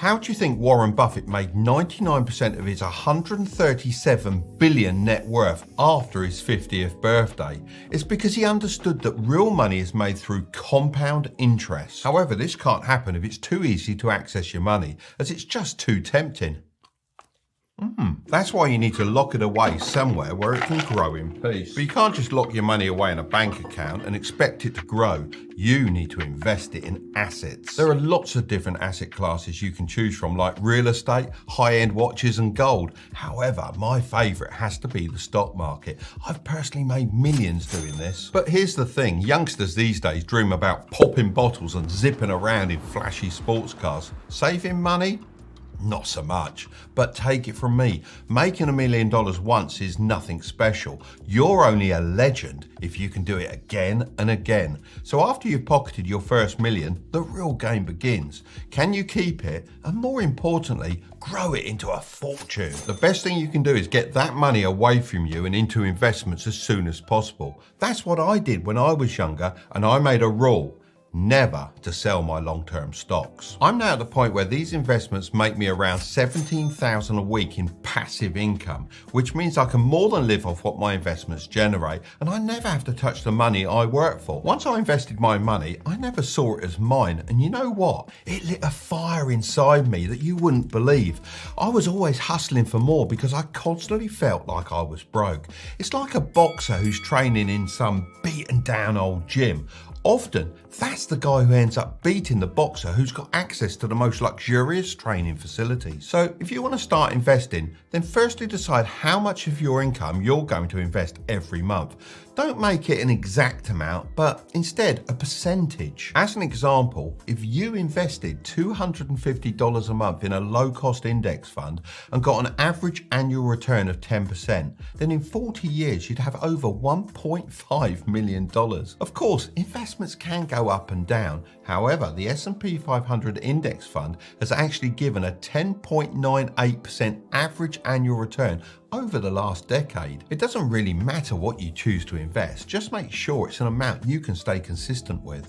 How do you think Warren Buffett made 99% of his 137 billion net worth after his 50th birthday? It's because he understood that real money is made through compound interest. However, this can't happen if it's too easy to access your money, as it's just too tempting. That's why you need to lock it away somewhere where it can grow in peace. But you can't just lock your money away in a bank account and expect it to grow. You need to invest it in assets. There are lots of different asset classes you can choose from, like real estate, high-end watches and gold. However, my favorite has to be the stock market. I've personally made millions doing this. But here's the thing, youngsters these days dream about popping bottles and zipping around in flashy sports cars. Saving money? Not so much, but take it from me, making $1 million once is nothing special. You're only a legend if you can do it again and again. So after you've pocketed your first million, the real game begins. Can you keep it? And more importantly, grow it into a fortune. The best thing you can do is get that money away from you and into investments as soon as possible. That's what I did when I was younger, and I made a rule: never to sell my long-term stocks. I'm now at the point where these investments make me around $17,000 a week in passive income, which means I can more than live off what my investments generate, and I never have to touch the money I work for. Once I invested my money, I never saw it as mine, and you know what? It lit a fire inside me that you wouldn't believe. I was always hustling for more because I constantly felt like I was broke. It's like a boxer who's training in some beaten down old gym. Often, that's the guy who ends up beating the boxer who's got access to the most luxurious training facilities. So if you want to start investing, then firstly decide how much of your income you're going to invest every month. Don't make it an exact amount, but instead a percentage. As an example, if you invested $250 a month in a low-cost index fund and got an average annual return of 10%, then in 40 years you'd have over $1.5 million. Of course, investments can go up and down. However, the S&P 500 index fund has actually given a 10.98% average annual return over the last decade. It doesn't really matter what you choose to invest, just make sure it's an amount you can stay consistent with.